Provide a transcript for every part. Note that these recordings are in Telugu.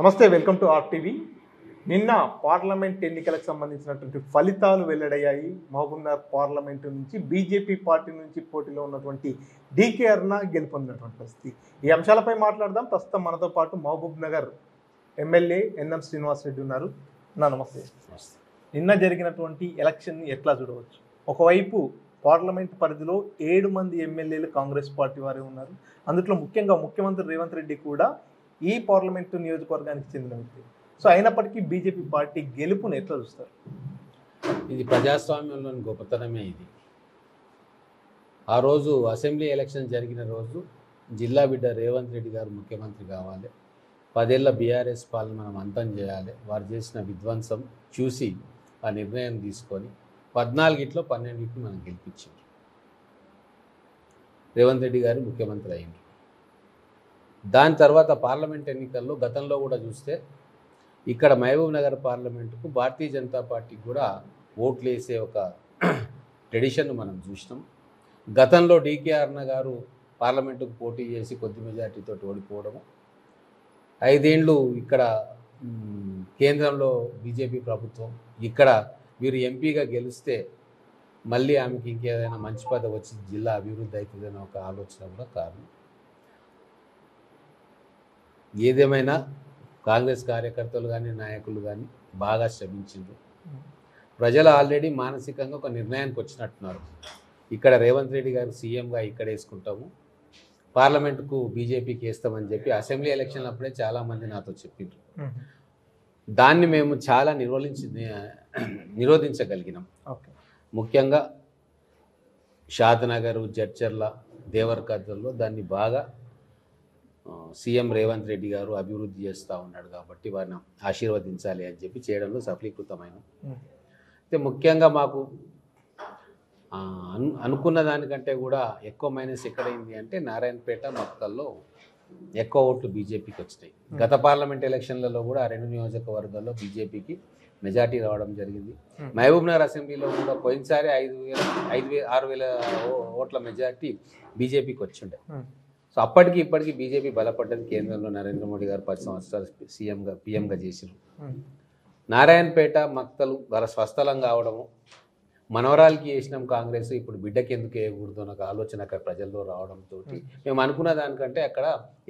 నమస్తే, వెల్కమ్ టు ఆర్టీవీ. నిన్న పార్లమెంట్ ఎన్నికలకు సంబంధించినటువంటి ఫలితాలు వెల్లడయ్యాయి. మహబూబ్నగర్ పార్లమెంటు నుంచి బీజేపీ పార్టీ నుంచి పోటీలో ఉన్నటువంటి డీకే అరుణ గెలుపొందినటువంటి పరిస్థితి. ఈ అంశాలపై మాట్లాడదాం. ప్రస్తుతం మనతో పాటు మహబూబ్నగర్ ఎమ్మెల్యే ఎన్ఎం శ్రీనివాస్ రెడ్డి ఉన్నారు. నమస్తే. నిన్న జరిగినటువంటి ఎలక్షన్ని ఎట్లా చూడవచ్చు? ఒకవైపు పార్లమెంట్ పరిధిలో 7 మంది ఎమ్మెల్యేలు కాంగ్రెస్ పార్టీ వారే ఉన్నారు. అందులో ముఖ్యంగా ముఖ్యమంత్రి రేవంత్ రెడ్డి కూడా ఈ పార్లమెంటు నియోజకవర్గానికి చెందిన వ్యక్తి. సో అయినప్పటికీ బీజేపీ పార్టీ గెలుపును ఎట్లా చూస్తారు? ఇది ప్రజాస్వామ్యంలోని గొప్పతనమే. ఇది ఆ రోజు అసెంబ్లీ ఎలక్షన్ జరిగిన రోజు జిల్లా బిడ్డ రేవంత్ రెడ్డి గారు ముఖ్యమంత్రి కావాలి, 10 ఏళ్ల బీఆర్ఎస్ పాలన మనం అంతం చేయాలి, వారు చేసిన విధ్వంసం చూసి ఆ నిర్ణయం తీసుకొని 14 12 మనం గెలిపించాం. రేవంత్ రెడ్డి గారు ముఖ్యమంత్రి అయింది. దాని తర్వాత పార్లమెంట్ ఎన్నికల్లో గతంలో కూడా చూస్తే ఇక్కడ మహబూబ్ నగర్ పార్లమెంటుకు భారతీయ జనతా పార్టీకి కూడా ఓట్లు వేసే ఒక ట్రెడిషన్ మనం చూసినాం. గతంలో డీకే అరుణ గారు పార్లమెంటుకు పోటీ చేసి కొద్ది మెజార్టీతో ఓడిపోవడము, 5 ఏళ్ళు ఇక్కడ కేంద్రంలో బీజేపీ ప్రభుత్వం, ఇక్కడ మీరు ఎంపీగా గెలిస్తే మళ్ళీ ఆమెకి ఇంకేదైనా మంచి పదవి వచ్చి జిల్లా అభివృద్ధి అవుతుందనే ఒక ఆలోచన కూడా కారణం. ఏదేమైనా కాంగ్రెస్ కార్యకర్తలు కానీ నాయకులు కానీ బాగా శ్రమించారు. ప్రజలు ఆల్రెడీ మానసికంగా ఒక నిర్ణయానికి వచ్చినట్టున్నారు. ఇక్కడ రేవంత్ రెడ్డి గారు సీఎంగా ఇక్కడ వేసుకుంటాము, పార్లమెంటుకు బీజేపీకి వేస్తామని చెప్పి అసెంబ్లీ ఎలక్షన్ అప్పుడే చాలామంది నాతో చెప్పిండ్రు. దాన్ని మేము చాలా నిరోధించగలిగినాం. ముఖ్యంగా షాద్నగర్, జడ్చర్ల, దేవరకద్రలో దాన్ని బాగా సీఎం రేవంత్ రెడ్డి గారు అభివృద్ధి చేస్తూ ఉన్నాడు కాబట్టి వారిని ఆశీర్వదించాలి అని చెప్పి చేయడంలో సఫలీకృతమైన. అయితే ముఖ్యంగా మాకు అనుకున్న దానికంటే కూడా ఎక్కువ మైనస్ ఎక్కడైంది అంటే నారాయణపేట, మక్తల్లో ఎక్కువ ఓట్లు బీజేపీకి వచ్చినాయి. గత పార్లమెంట్ ఎలక్షన్లలో కూడా ఆ 2 నియోజకవర్గాల్లో బీజేపీకి మెజార్టీ రావడం జరిగింది. మహబూబ్నగర్ అసెంబ్లీలో కూడా పోయినసారి 6,000 ఓట్ల మెజార్టీ బీజేపీకి వచ్చిండే. సో అప్పటికి ఇప్పటికీ బీజేపీ బలపడ్డది. కేంద్రంలో నరేంద్ర మోడీ గారు 10 సంవత్సరాలు పీఎంగా చేసిరు. నారాయణపేట, మక్తలు వాళ్ళ స్వస్థలం కావడము, మనవరాలకి వేసినాం కాంగ్రెస్, ఇప్పుడు బిడ్డకి ఎందుకు వేయకూడదు అన్న ఆలోచన అక్కడ ప్రజల్లో రావడంతో మేము అనుకున్న దానికంటే అక్కడ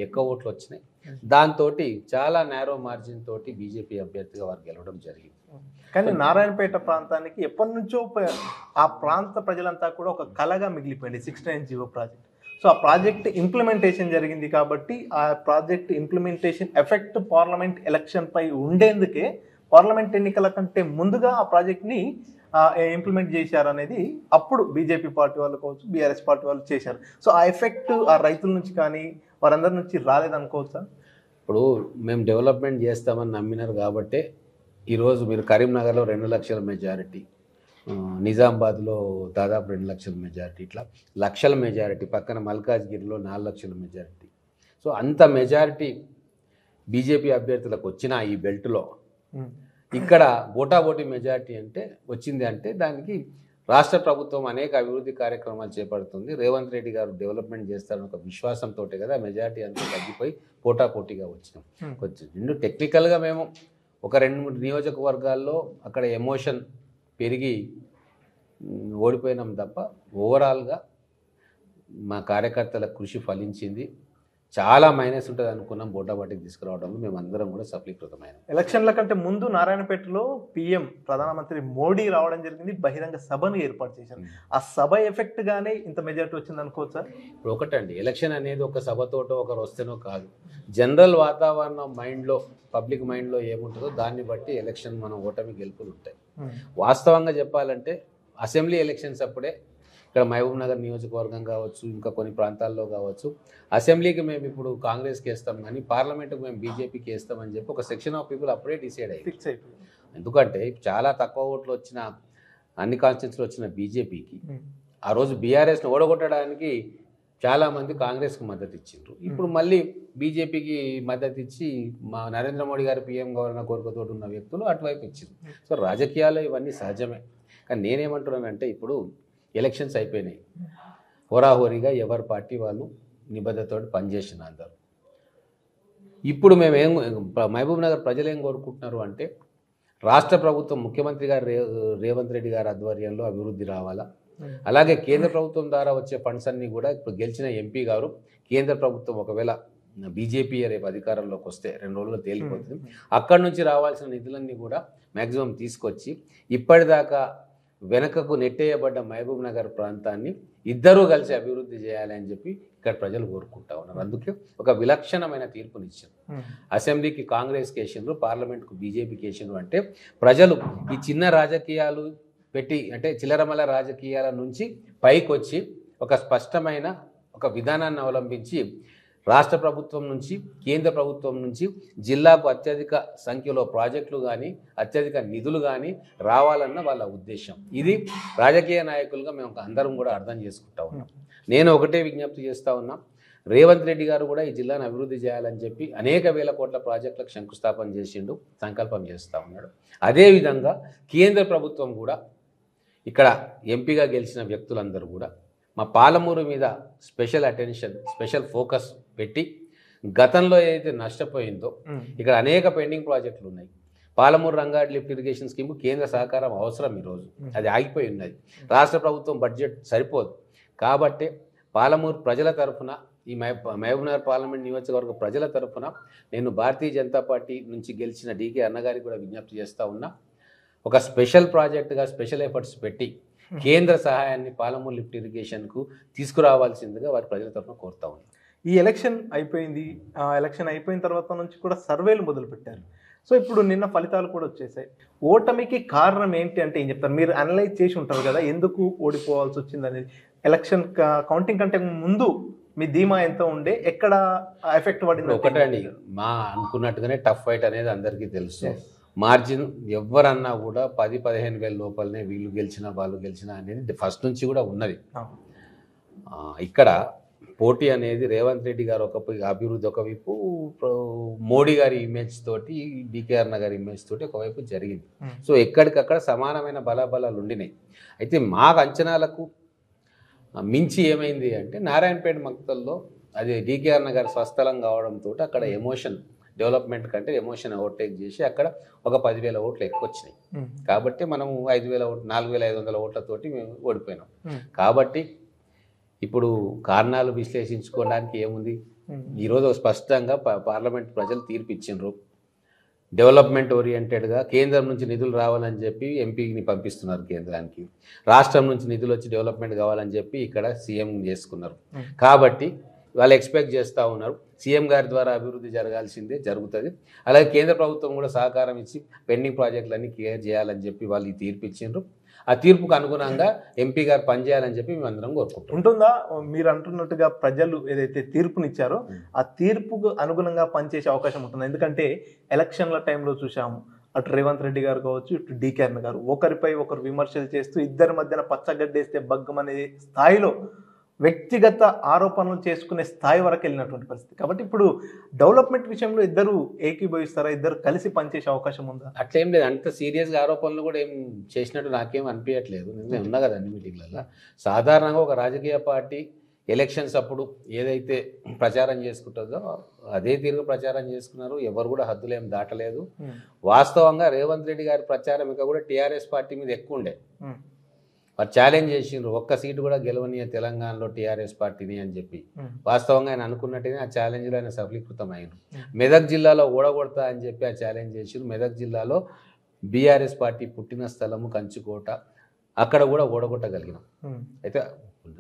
ఎక్కువ ఓట్లు వచ్చినాయి. దాంతో చాలా నేరో మార్జిన్ తోటి బీజేపీ అభ్యర్థిగా వారు గెలవడం జరిగింది. కానీ నారాయణపేట ప్రాంతానికి ఎప్పటి నుంచో ఆ ప్రాంత ప్రజలంతా కూడా ఒక కళగా మిగిలిపోయింది 690 ప్రాజెక్ట్. సో ఆ ప్రాజెక్ట్ ఇంప్లిమెంటేషన్ జరిగింది కాబట్టి ఆ project implementation effect parliament election పై ఉండేందుకే పార్లమెంట్ ఎన్నికల కంటే ముందుగా ఆ ప్రాజెక్ట్ని ఇంప్లిమెంట్ చేశారు అనేది అప్పుడు బీజేపీ పార్టీ వాళ్ళు కావచ్చు, బీఆర్ఎస్ పార్టీ వాళ్ళు చేశారు. సో ఆ ఎఫెక్ట్ ఆ రైతుల నుంచి కానీ వారందరి నుంచి రాలేదనుకోవచ్చా? ఇప్పుడు మేము డెవలప్మెంట్ చేస్తామని నమ్మినారు కాబట్టి ఈరోజు మీరు కరీంనగర్లో 2 లక్షల మెజారిటీ, నిజామాబాద్లో దాదాపు 2 లక్షల మెజారిటీ, ఇట్లా లక్షల మెజారిటీ, పక్కన మల్కాజ్గిరిలో 4 లక్షల మెజారిటీ. సో అంత మెజారిటీ బీజేపీ అభ్యర్థులకు వచ్చిన ఈ బెల్ట్లో ఇక్కడ ఓటాబోటీ మెజారిటీ అంటే వచ్చింది అంటే దానికి రాష్ట్ర ప్రభుత్వం అనేక అభివృద్ధి కార్యక్రమాలు చేపడుతుంది, రేవంత్ రెడ్డి గారు డెవలప్మెంట్ చేస్తారని ఒక విశ్వాసంతో కదా మెజారిటీ అంతా తగ్గిపోయి పోటాపోటీగా వచ్చినాం. కొంచెం టెక్నికల్గా మేము ఒక 2-3 నియోజకవర్గాల్లో అక్కడ ఎమోషన్ పెరిగి ఓడిపోయినాం తప్ప ఓవరాల్గా మా కార్యకర్తల కృషి ఫలించింది. చాలా మైనస్ ఉంటుంది అనుకున్నాం, బోటాబాటికి తీసుకురావడంలో మేము అందరం కూడా సఫలీకృతమైన. ఎలక్షన్ల కంటే ముందు నారాయణపేటలో పీఎం ప్రధానమంత్రి మోడీ రావడం జరిగింది, బహిరంగ సభను ఏర్పాటు చేశారు. ఆ సభ ఎఫెక్ట్ గానే ఇంత మెజారిటీ వచ్చింది అనుకోవచ్చా? ఇప్పుడు ఒకటండి, ఎలక్షన్ అనేది ఒక సభతోటో ఒకరు వస్తేనో కాదు, జనరల్ వాతావరణం మైండ్లో, పబ్లిక్ మైండ్లో ఏముంటుందో దాన్ని బట్టి ఎలక్షన్ మనం ఓటమి గెలుపులు ఉంటాయి. వాస్తవంగా చెప్పాలంటే అసెంబ్లీ ఎలక్షన్స్ అప్పుడే ఇక్కడ మహబూబ్ నగర్ నియోజకవర్గం కావచ్చు, ఇంకా కొన్ని ప్రాంతాల్లో కావచ్చు, అసెంబ్లీకి మేము ఇప్పుడు కాంగ్రెస్కి వేస్తాం కానీ పార్లమెంట్కి మేము బీజేపీకి వేస్తామని చెప్పి ఒక సెక్షన్ ఆఫ్ పీపుల్ అప్పుడే డిసైడ్ అయ్యి. ఎందుకంటే చాలా తక్కువ ఓట్లు వచ్చిన అన్ని కాన్స్టిట్యూన్సీలు వచ్చిన బీజేపీకి ఆ రోజు బీఆర్ఎస్ని ఓడగొట్టడానికి చాలామంది కాంగ్రెస్కి మద్దతు ఇచ్చిండ్రు. ఇప్పుడు మళ్ళీ బీజేపీకి మద్దతు ఇచ్చి మా నరేంద్ర మోడీ గారు పీఎం గవర్నర్ కోరికతో ఉన్న వ్యక్తులు అటువైపు ఇచ్చిండ్రు. సో రాజకీయాల్లో ఇవన్నీ సహజమే. కానీ నేనేమంటున్నానంటే ఇప్పుడు ఎలక్షన్స్ అయిపోయినాయి, హోరాహోరీగా ఎవరి పార్టీ వాళ్ళు నిబద్ధతతో పనిచేసిన అందరు. ఇప్పుడు మహబూబ్ నగర్ ప్రజలు ఏం కోరుకుంటున్నారు అంటే రాష్ట్ర ప్రభుత్వం ముఖ్యమంత్రి గారు రేవంత్ రెడ్డి గారి ఆధ్వర్యంలో అభివృద్ధి రావాలా, అలాగే కేంద్ర ప్రభుత్వం ద్వారా వచ్చే ఫండ్స్ అన్నీ కూడా ఇప్పుడు గెలిచిన ఎంపీ గారు కేంద్ర ప్రభుత్వం ఒకవేళ బీజేపీ రేపు అధికారంలోకి వస్తే 2 రోజుల్లో తేలిపోతుంది, అక్కడి నుంచి రావాల్సిన నిధులన్నీ కూడా మ్యాక్సిమం తీసుకొచ్చి ఇప్పటిదాకా వెనకకు నెట్టేయబడ్డ మహబూబ్ నగర్ ప్రాంతాన్ని ఇద్దరూ కలిసి అభివృద్ధి చేయాలి అని చెప్పి ఇక్కడ ప్రజలు కోరుకుంటా ఉన్నారు. అందుకే ఒక విలక్షణమైన తీర్పునిచ్చారు. అసెంబ్లీకి కాంగ్రెస్ కేసిండ్రు, పార్లమెంట్కు బీజేపీ కేసిండ్రు. అంటే ప్రజలు ఈ చిన్న రాజకీయాలు పెట్టి అంటే చిల్లరమల రాజకీయాల నుంచి పైకి వచ్చి ఒక స్పష్టమైన ఒక విధానాన్ని అవలంబించి రాష్ట్ర ప్రభుత్వం నుంచి కేంద్ర ప్రభుత్వం నుంచి జిల్లాకు అత్యధిక సంఖ్యలో ప్రాజెక్టులు కానీ అత్యధిక నిధులు కానీ రావాలన్న వాళ్ళ ఉద్దేశం. ఇది రాజకీయ నాయకులుగా మేము అందరం కూడా అర్థం చేసుకుంటా ఉన్నాం. నేను ఒకటే విజ్ఞప్తి చేస్తూ ఉన్నా, రేవంత్ రెడ్డి గారు కూడా ఈ జిల్లాను అభివృద్ధి చేయాలని చెప్పి అనేక వేల కోట్ల ప్రాజెక్టులకు శంకుస్థాపన చేసిండు, సంకల్పం చేస్తూ ఉన్నాడు. అదేవిధంగా కేంద్ర ప్రభుత్వం కూడా ఇక్కడ ఎంపీగా గెలిచిన వ్యక్తులందరూ కూడా మా పాలమూరు మీద స్పెషల్ అటెన్షన్ స్పెషల్ ఫోకస్ పెట్టి గతంలో ఏదైతే నష్టపోయిందో ఇక్కడ అనేక పెండింగ్ ప్రాజెక్టులు ఉన్నాయి. Palamuru Rangareddy lift irrigation scheme కేంద్ర సహకారం అవసరం, ఈరోజు అది ఆగిపోయి ఉన్నది. రాష్ట్ర ప్రభుత్వం బడ్జెట్ సరిపోదు కాబట్టి పాలమూరు ప్రజల తరఫున ఈ మహబూబ్నగర్ పార్లమెంట్ నియోజకవర్గ ప్రజల తరఫున నేను భారతీయ జనతా పార్టీ నుంచి గెలిచిన డీకే అన్నగారికి కూడా విజ్ఞప్తి చేస్తూ ఉన్నా, ఒక స్పెషల్ ప్రాజెక్టుగా స్పెషల్ ఎఫర్ట్స్ పెట్టి కేంద్ర సహాయాన్ని పాలమూరు లిఫ్ట్ ఇరిగేషన్కు తీసుకురావాల్సిందిగా వారి ప్రజల తరఫున కోరుతా ఉన్నాను. ఈ ఎలక్షన్ అయిపోయింది, ఎలక్షన్ అయిపోయిన తర్వాత నుంచి కూడా సర్వేలు మొదలుపెట్టారు. సో ఇప్పుడు నిన్న ఫలితాలు కూడా వచ్చేసాయి. ఓటమికి కారణం ఏంటి అంటే ఏం చెప్తారు? మీరు అనలైజ్ చేసి ఉంటారు కదా, ఎందుకు ఓడిపోవాల్సి వచ్చింది అనేది. ఎలక్షన్ కౌంటింగ్ కంటే ముందు మీ ధీమా ఎంత ఉండే, ఎక్కడ ఎఫెక్ట్ పడింది? ఒకటే అండి, మా అనుకున్నట్టుగానే టఫ్ ఫైట్ అనేది అందరికీ తెలుసు. మార్జిన్ ఎవరన్నా కూడా 10-15 వేల లోపలనే వీళ్ళు గెలిచిన వాళ్ళు గెలిచిన అనేది ఫస్ట్ నుంచి కూడా ఉన్నది. ఇక్కడ పోటీ అనేది రేవంత్ రెడ్డి గారు ఒక అభివృద్ధి ఒకవైపు, మోడీ గారి ఇమేజ్ తోటి డీకే అన్న గారి ఇమేజ్ తోటి ఒకవైపు జరిగింది. సో ఎక్కడికక్కడ సమానమైన బలాబలాలు ఉండినాయి. అయితే మా అంచనాలకు మించి ఏమైంది అంటే నారాయణపేట మక్తల్లో అది డీకే అన్న గారి స్వస్థలం కావడంతో అక్కడ ఎమోషన్ డెవలప్మెంట్ కంటే ఎమోషన్ ఓవర్టేక్ చేసి అక్కడ ఒక 10,000 ఓట్లు ఎక్కువ వచ్చినాయి. కాబట్టి మనం 5,000 ఓట్లు 4,500 ఓట్లతోటి మేము ఓడిపోయినాం. కాబట్టి ఇప్పుడు కారణాలు విశ్లేషించుకోవడానికి ఏముంది, ఈరోజు స్పష్టంగా పార్లమెంట్ ప్రజలు తీర్పు ఇచ్చిండ్రు. డెవలప్మెంట్ ఓరియంటెడ్గా కేంద్రం నుంచి నిధులు రావాలని చెప్పి ఎంపీని పంపిస్తున్నారు కేంద్రానికి, రాష్ట్రం నుంచి నిధులు వచ్చి డెవలప్మెంట్ కావాలని చెప్పి ఇక్కడ సీఎం చేసుకున్నారు. కాబట్టి వాళ్ళు ఎక్స్పెక్ట్ చేస్తూ ఉన్నారు సీఎం గారి ద్వారా అభివృద్ధి జరగాల్సిందే, జరుగుతుంది. అలాగే కేంద్ర ప్రభుత్వం కూడా సహకారం ఇచ్చి పెండింగ్ ప్రాజెక్టులన్నీ క్లియర్ చేయాలని చెప్పి వాళ్ళు ఈ తీర్పు ఇచ్చిండ్రు. ఆ తీర్పుకు అనుగుణంగా ఎంపీ గారు పనిచేయాలని చెప్పి మేము అందరం కోరుకుంటాం. ఉంటుందా మీరు అంటున్నట్టుగా ప్రజలు ఏదైతే తీర్పునిచ్చారో ఆ తీర్పుకు అనుగుణంగా పనిచేసే అవకాశం ఉంటుంది? ఎందుకంటే ఎలక్షన్ల టైంలో చూసాము, అటు రేవంత్ రెడ్డి గారు కావచ్చు, ఇటు డీకే అన్న గారు ఒకరిపై ఒకరు విమర్శలు చేస్తూ ఇద్దరి మధ్యన పచ్చగడ్డేస్తే బగ్గం అనే స్థాయిలో వ్యక్తిగత ఆరోపణలు చేసుకునే స్థాయి వరకు వెళ్ళినటువంటి పరిస్థితి. కాబట్టి ఇప్పుడు డెవలప్మెంట్ విషయంలో ఇద్దరు ఏకీభవిస్తారా, ఇద్దరు కలిసి పనిచేసే అవకాశం ఉందా? అట్లేం లేదు, అంత సీరియస్గా ఆరోపణలు కూడా ఏం చేసినట్టు నాకేం అనిపించట్లేదు. నేను ఉన్నా కదా అన్ని మీటింగ్లలో. సాధారణంగా ఒక రాజకీయ పార్టీ ఎలక్షన్స్ అప్పుడు ఏదైతే ప్రచారం చేసుకుంటుందో అదే తీరుగా ప్రచారం చేసుకున్నారు. ఎవరు కూడా హద్దులు ఏం దాటలేదు. వాస్తవంగా రేవంత్ రెడ్డి గారి ప్రచారం ఇంకా కూడా టీఆర్ఎస్ పార్టీ మీద ఎక్కువ ఉండే. వారు ఛాలెంజ్ చేసిండ్రు, ఒక్క సీటు కూడా గెలవనీయ తెలంగాణలో టీఆర్ఎస్ పార్టీని అని చెప్పి. వాస్తవంగా ఆయన అనుకున్నట్టుగా ఆ ఛాలెంజ్లో ఆయన సఫలీకృతం అయ్యారు. మెదక్ జిల్లాలో ఓడగొడతా అని చెప్పి ఆ ఛాలెంజ్ చేసిండ్రు. మెదక్ జిల్లాలో బీఆర్ఎస్ పార్టీ పుట్టిన స్థలము కంచుకోట, అక్కడ కూడా ఓడగొట్టగలిగినాం. అయితే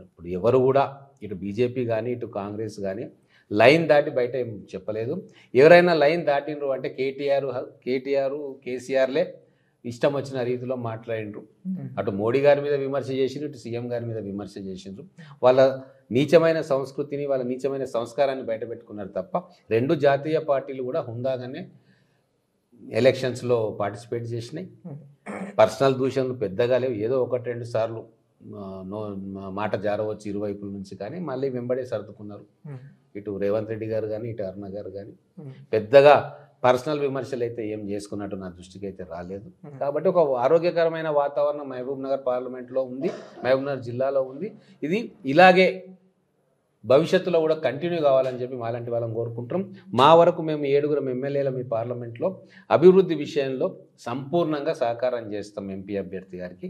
ఇప్పుడు ఎవరు కూడా ఇటు బీజేపీ కానీ ఇటు కాంగ్రెస్ కానీ లైన్ దాటి బయట ఏం చెప్పలేదు. ఎవరైనా లైన్ దాటిండ్రు అంటే కేసీఆర్లే ఇష్టం వచ్చిన రీతిలో మాట్లాడిండ్రు. అటు మోడీ గారి మీద విమర్శ చేసిండ్రు, ఇటు సీఎం గారి మీద విమర్శ చేసిండ్రు. వాళ్ళ నీచమైన సంస్కృతిని వాళ్ళ నీచమైన సంస్కారాన్ని బయట పెట్టుకున్నారు తప్ప రెండు జాతీయ పార్టీలు కూడా హుందాగానే ఎలక్షన్స్లో పార్టిసిపేట్ చేసినాయి. పర్సనల్ దూషణలు పెద్దగా లేవు, ఏదో 1-2 సార్లు మాట జారవచ్చు ఇరువైపుల నుంచి, కానీ మళ్ళీ వెంబడే సర్దుకున్నారు. ఇటు రేవంత్ రెడ్డి గారు కానీ ఇటు అరుణ గారు కానీ పెద్దగా పర్సనల్ విమర్శలు అయితే ఏం చేసుకున్నట్టు నా దృష్టికి అయితే రాలేదు. కాబట్టి ఒక ఆరోగ్యకరమైన వాతావరణం మహబూబ్ నగర్ పార్లమెంట్లో ఉంది, మహబూబ్ నగర్ జిల్లాలో ఉంది. ఇది ఇలాగే భవిష్యత్తులో కూడా కంటిన్యూ కావాలని చెప్పి మాలాంటి వాళ్ళని కోరుకుంటున్నాం. మా వరకు మేము 7 ఎమ్మెల్యేల మీ పార్లమెంట్లో అభివృద్ధి విషయంలో సంపూర్ణంగా సహకారం చేస్తాం. ఎంపీ అభ్యర్థి గారికి,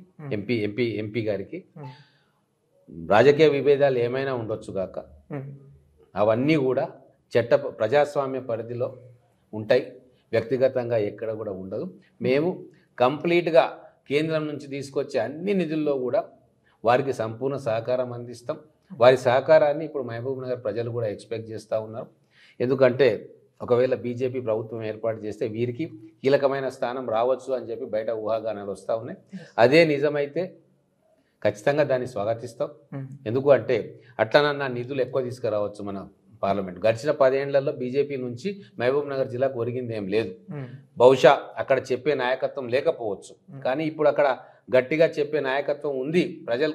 ఎంపీ గారికి. రాజకీయ విభేదాలు ఏమైనా ఉండొచ్చు కాక అవన్నీ కూడా ప్రజాస్వామ్య పరిధిలో ఉంటాయి. వ్యక్తిగతంగా ఎక్కడ కూడా ఉండదు. మేము కంప్లీట్గా కేంద్రం నుంచి తీసుకొచ్చే అన్ని నిధుల్లో కూడా వారికి సంపూర్ణ సహకారం అందిస్తాం. వారి సహకారాన్ని ఇప్పుడు మహబూబ్ నగర్ ప్రజలు కూడా ఎక్స్పెక్ట్ చేస్తూ ఉన్నారు. ఎందుకంటే ఒకవేళ బీజేపీ ప్రభుత్వం ఏర్పాటు చేస్తే వీరికి కీలకమైన స్థానం రావచ్చు అని చెప్పి బయట ఊహాగానాలు వస్తూ ఉన్నాయి. అదే నిజమైతే ఖచ్చితంగా దాన్ని స్వాగతిస్తాం. ఎందుకు అంటే అట్లనన్నా నిధులు ఎక్కువ తీసుకురావచ్చు మన పార్లమెంట్. గడిచిన 10 ఏళ్లలో బీజేపీ నుంచి మహబూబ్ నగర్ జిల్లాకు ఒరిగింది ఏం లేదు. బహుశా అక్కడ చెప్పే నాయకత్వం లేకపోవచ్చు, కానీ ఇప్పుడు అక్కడ గట్టిగా చెప్పే నాయకత్వం ఉంది. ప్రజలు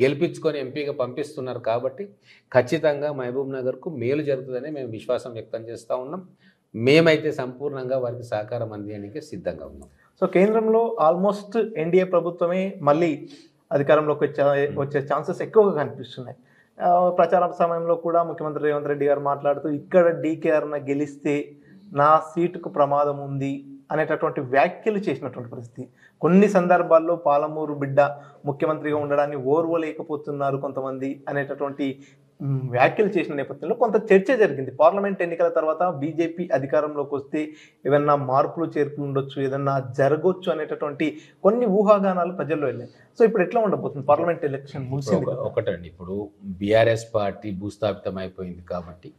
గెలిపించుకొని ఎంపీగా పంపిస్తున్నారు కాబట్టి ఖచ్చితంగా మహబూబ్ నగర్కు మేలు జరుగుతుందని మేము విశ్వాసం వ్యక్తం చేస్తూ ఉన్నాం. మేమైతే సంపూర్ణంగా వారికి సహకారం అందించడానికి సిద్ధంగా ఉన్నాం. సో కేంద్రంలో ఆల్మోస్ట్ ఎన్డీఏ ప్రభుత్వమే మళ్ళీ అధికారంలోకి వచ్చే ఛాన్సెస్ ఎక్కువగా కనిపిస్తున్నాయి. ప్రచార సమయంలో కూడా ముఖ్యమంత్రి రేవంత్ రెడ్డి గారు మాట్లాడుతూ ఇక్కడ డీకేఆర్ను గెలిస్తే నా సీటుకు ప్రమాదం ఉంది అనేటటువంటి వ్యాఖ్యలు చేసినటువంటి పరిస్థితి. కొన్ని సందర్భాల్లో పాలమూరు బిడ్డ ముఖ్యమంత్రిగా ఉండడాన్ని ఓర్వలేకపోతున్నారు కొంతమంది అనేటటువంటి వ్యాఖ్యలు చేసిన నేపథ్యంలో కొంత చర్చ జరిగింది. పార్లమెంట్ ఎన్నికల తర్వాత బీజేపీ అధికారంలోకి వస్తే ఏదన్నా మార్పులు చేర్పులు ఉండొచ్చు, ఏదన్నా జరగొచ్చు అనేటటువంటి కొన్ని ఊహాగానాలు ప్రజల్లో వెళ్ళాయి. సో ఇప్పుడు ఎట్లా ఉండబోతుంది పార్లమెంట్ ఎలక్షన్ ముగిసింది? ఒకటండి, ఇప్పుడు బీఆర్ఎస్ పార్టీ భూస్థాపితం అయిపోయింది కాబట్టి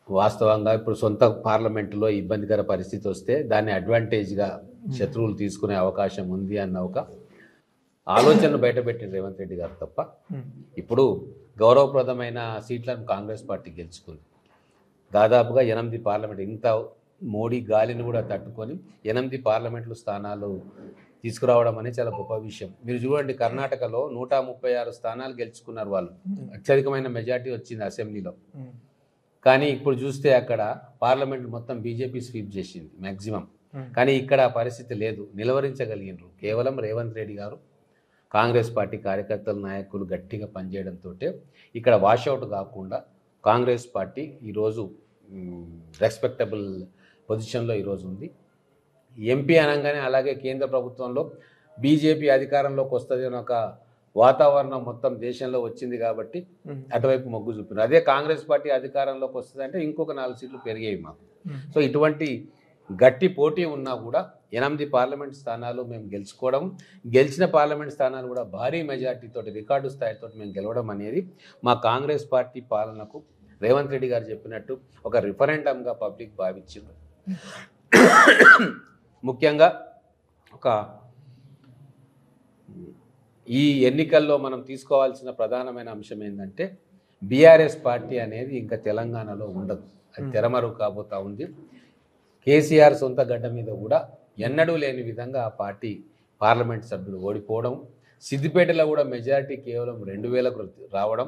వాస్తవంగా ఇప్పుడు సొంత పార్లమెంటులో ఇబ్బందికర పరిస్థితి వస్తే దాన్ని అడ్వాంటేజ్గా శత్రువులు తీసుకునే అవకాశం ఉంది అన్న ఒక ఆలోచనను బయటపెట్టిన రేవంత్ రెడ్డి గారు తప్ప ఇప్పుడు గౌరవప్రదమైన సీట్లను కాంగ్రెస్ పార్టీ గెలుచుకుంది. దాదాపుగా 8 పార్లమెంట్, ఇంత మోడీ గాలిని కూడా తట్టుకొని 8 పార్లమెంట్లు స్థానాలు తీసుకురావడం అనేది చాలా గొప్ప విషయం. మీరు చూడండి, కర్ణాటకలో 136 స్థానాలు గెలుచుకున్నారు వాళ్ళు. అత్యధికమైన మెజార్టీ వచ్చింది అసెంబ్లీలో. కానీ ఇప్పుడు చూస్తే అక్కడ పార్లమెంట్ మొత్తం బీజేపీ స్వీప్ చేసింది మ్యాక్సిమం. కానీ ఇక్కడ ఆ పరిస్థితి లేదు, నిలువరించగలిగినారు కేవలం రేవంత్ రెడ్డి గారు, కాంగ్రెస్ పార్టీ కార్యకర్తల నాయకులు గట్టిగా పనిచేయడంతో ఇక్కడ వాషౌట్ కాకుండా కాంగ్రెస్ పార్టీ ఈరోజు రెస్పెక్టబుల్ పొజిషన్లో ఈరోజు ఉంది. ఎంపీ అనగానే అలాగే కేంద్ర ప్రభుత్వంలో బీజేపీ అధికారంలోకి వస్తుంది అని ఒక వాతావరణం మొత్తం దేశంలో వచ్చింది కాబట్టి అటువైపు మొగ్గు చూపినారు. అదే కాంగ్రెస్ పార్టీ అధికారంలోకి వస్తుంది అంటే ఇంకొక 4 సీట్లు పెరిగేవి మాకు. సో ఇటువంటి గట్టి పోటీ ఉన్నా కూడా 8 పార్లమెంట్ స్థానాలు మేము గెలుచుకోవడం, గెలిచిన పార్లమెంట్ స్థానాలు కూడా భారీ మెజార్టీతో రికార్డు స్థాయితో మేము గెలవడం అనేది మా కాంగ్రెస్ పార్టీ పాలనకు రేవంత్ రెడ్డి గారు చెప్పినట్టు ఒక రిఫరెండంగా పబ్లిక్ భావించారు. ముఖ్యంగా ఈ ఎన్నికల్లో మనం తీసుకోవాల్సిన ప్రధానమైన అంశం ఏంటంటే బీఆర్ఎస్ పార్టీ అనేది ఇంకా తెలంగాణలో ఉండదు, అది తెరమరుగు కాబోతా ఉంది. కేసీఆర్ సొంత గడ్డ మీద కూడా ఎన్నడూ లేని విధంగా ఆ పార్టీ పార్లమెంట్ సభ్యులు ఓడిపోవడం, సిద్దిపేటలో కూడా మెజారిటీ కేవలం 2000కు రావడం,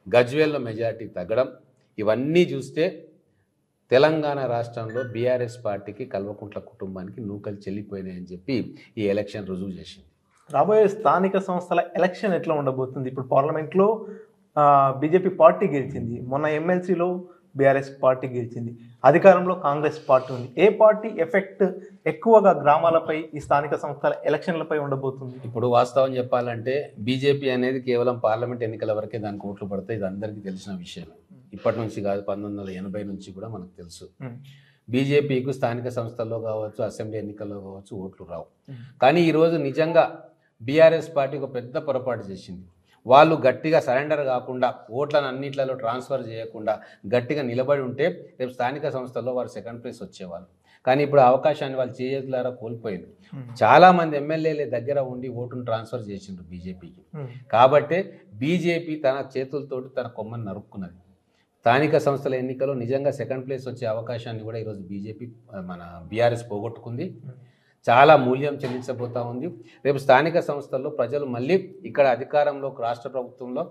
గజ్వేల్లో మెజారిటీ తగ్గడం, ఇవన్నీ చూస్తే తెలంగాణ రాష్ట్రంలో బీఆర్ఎస్ పార్టీకి కల్వకుంట్ల కుటుంబానికి నూకలు చెల్లిపోయినాయని చెప్పి ఈ ఎలక్షన్ రుజువు చేసింది. రాబోయే స్థానిక సంస్థల ఎలక్షన్ ఎట్లా ఉండబోతుంది? ఇప్పుడు పార్లమెంట్లో బీజేపీ పార్టీ గెలిచింది, మొన్న ఎమ్మెల్సీలో బీఆర్ఎస్ పార్టీ గెలిచింది, అధికారంలో కాంగ్రెస్ పార్టీ ఉంది. ఏ పార్టీ ఎఫెక్ట్ ఎక్కువగా గ్రామాలపై, ఈ స్థానిక సంస్థల ఎలక్షన్లపై ఉండబోతుంది? ఇప్పుడు వాస్తవం చెప్పాలంటే బీజేపీ అనేది కేవలం పార్లమెంట్ ఎన్నికల వరకే దానికి ఓట్లు పడతాయి, ఇది అందరికీ తెలిసిన విషయం. ఇప్పటి నుంచి కాదు, 1980 నుంచి కూడా మనకు తెలుసు. బీజేపీకు స్థానిక సంస్థల్లో కావచ్చు, అసెంబ్లీ ఎన్నికల్లో కావచ్చు ఓట్లు రావు. కానీ ఈరోజు నిజంగా బీఆర్ఎస్ పార్టీ ఒక పెద్ద పొరపాటు చేసింది. వాళ్ళు గట్టిగా సరెండర్ కాకుండా, ఓట్లను అన్నిట్లలో ట్రాన్స్ఫర్ చేయకుండా గట్టిగా నిలబడి ఉంటే రేపు స్థానిక సంస్థల్లో వారు 2nd ప్లేస్ వచ్చేవాళ్ళు. కానీ ఇప్పుడు అవకాశాన్ని వాళ్ళు చేతులారా కోల్పోయారు. చాలామంది ఎమ్మెల్యేలే దగ్గర ఉండి ఓటును ట్రాన్స్ఫర్ చేసిండ్రు బీజేపీకి. కాబట్టే బీజేపీ తన చేతులతోటి తన కొమ్మని నరుక్కున్నది. స్థానిక సంస్థల ఎన్నికల్లో నిజంగా 2nd ప్లేస్ వచ్చే అవకాశాన్ని కూడా ఈరోజు బీఆర్ఎస్ పోగొట్టుకుంది. చాలా మూల్యం చెల్లించబోతా ఉంది. రేపు స్థానిక సంస్థల్లో ప్రజలు మళ్ళీ ఇక్కడ అధికారంలో రాష్ట్ర ప్రభుత్వంలో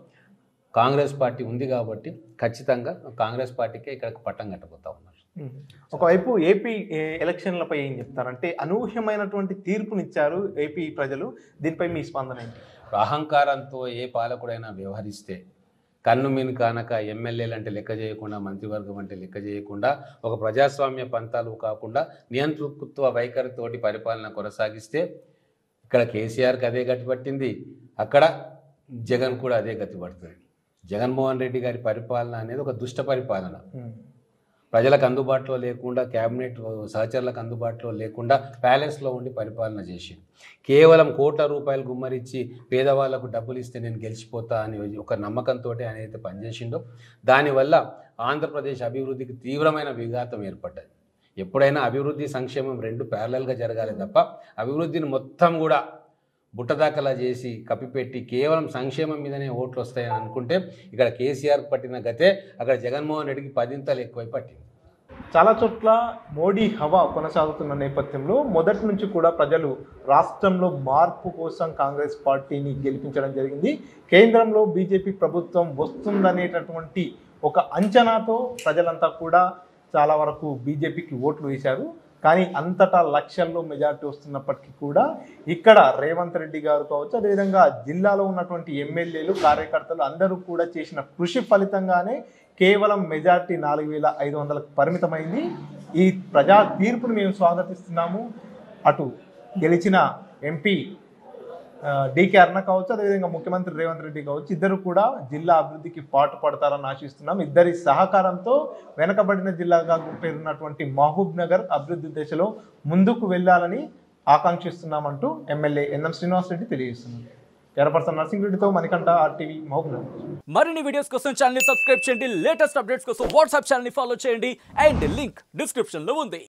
కాంగ్రెస్ పార్టీ ఉంది కాబట్టి ఖచ్చితంగా కాంగ్రెస్ పార్టీకే ఇక్కడ పట్టం కట్టబోతా ఉన్నారు. ఒకవైపు ఏపీ ఎలక్షన్లపై ఏం చెప్తారంటే అనూహ్యమైనటువంటి తీర్పునిచ్చారు ఏపీ ప్రజలు, దీనిపై మీ స్పందన ఏంటి? అహంకారంతో ఏ పాలకుడైనా వ్యవహరిస్తే కన్ను మీను కానక ఎమ్మెల్యేలు అంటే లెక్క చేయకుండా, మంత్రివర్గం అంటే లెక్క చేయకుండా, ఒక ప్రజాస్వామ్య పంతాలు కాకుండా నియంతృత్వ వైఖరితోటి పరిపాలన కొనసాగిస్తే ఇక్కడ కేసీఆర్కి అదే గతి పట్టింది, అక్కడ జగన్ కూడా అదే గతి పడుతుంది. జగన్మోహన్ రెడ్డి గారి పరిపాలన అనేది ఒక దుష్ట పరిపాలన. ప్రజలకు అందుబాటులో లేకుండా, క్యాబినెట్ సహచరులకు అందుబాటులో లేకుండా ప్యాలెస్లో ఉండి పరిపాలన చేసి కేవలం కోట్ల రూపాయలు గుమ్మరిచ్చి పేదవాళ్లకు డబ్బులు ఇస్తే నేను గెలిచిపోతా అని ఒక నమ్మకంతో ఆయన అయితే పనిచేసిండో దానివల్ల ఆంధ్రప్రదేశ్ అభివృద్ధికి తీవ్రమైన విఘాతం ఏర్పడ్డది. ఎప్పుడైనా అభివృద్ధి సంక్షేమం రెండు ప్యారలల్గా జరగాలి తప్ప అభివృద్ధిని మొత్తం కూడా బుట్టదాకలా చేసి కప్పిపెట్టి కేవలం సంక్షేమం మీదనే ఓట్లు వస్తాయని అనుకుంటే ఇక్కడ కేసీఆర్కి పట్టిన గతే అక్కడ జగన్మోహన్ రెడ్డికి 10 ఇంతలు ఎక్కువై పట్టింది. చాలా చోట్ల మోడీ హవా కొనసాగుతున్న నేపథ్యంలో మొదటి నుంచి కూడా ప్రజలు రాష్ట్రంలో మార్పు కోసం కాంగ్రెస్ పార్టీని గెలిపించడం జరిగింది. కేంద్రంలో బీజేపీ ప్రభుత్వం వస్తుందనేటటువంటి ఒక అంచనాతో ప్రజలంతా కూడా చాలా వరకు బీజేపీకి ఓట్లు వేశారు. కానీ అంతటా లక్షల్లో మెజార్టీ వస్తున్నప్పటికీ కూడా ఇక్కడ రేవంత్ రెడ్డి గారు కావచ్చు, అదేవిధంగా జిల్లాలో ఉన్నటువంటి ఎమ్మెల్యేలు, కార్యకర్తలు అందరూ కూడా చేసిన కృషి ఫలితంగానే కేవలం మెజార్టీ 4500కు పరిమితమైంది. ఈ ప్రజా తీర్పును మేము స్వాగతిస్తున్నాము. అటు గెలిచిన ఎంపీ డీకే అరుణ కావచ్చు, అదేవిధంగా ముఖ్యమంత్రి రేవంత్ రెడ్డి కావచ్చు, ఇద్దరు కూడా జిల్లా అభివృద్ధికి పాటుపడతారని ఆశిస్తున్నాం. ఇద్దరి సహకారంతో వెనకబడిన జిల్లాగా పేరున్నటువంటి మహబూబ్ నగర్ అభివృద్ధి దిశలో ముందుకు వెళ్ళాలని ఆకాంక్షిస్తున్నామంటూ ఎమ్మెల్యే ఎన్ఎం శ్రీనివాస్ రెడ్డి తెలియజేస్తున్నారు. కెమెరాపర్సన్ నర్సింగ్ రెడ్డితో మణికంఠ, RTV మహబూబ్ నగర్. మరిన్ని వీడియోస్ కోసం ఛానల్ ని సబ్స్క్రైబ్ చేయండి, లేటెస్ట్ అప్డేట్స్ కోసం వాట్సాప్ ఛానల్ ని ఫాలో చేయండి అండ్ లింక్ డిస్క్రిప్షన్ లో ఉంది.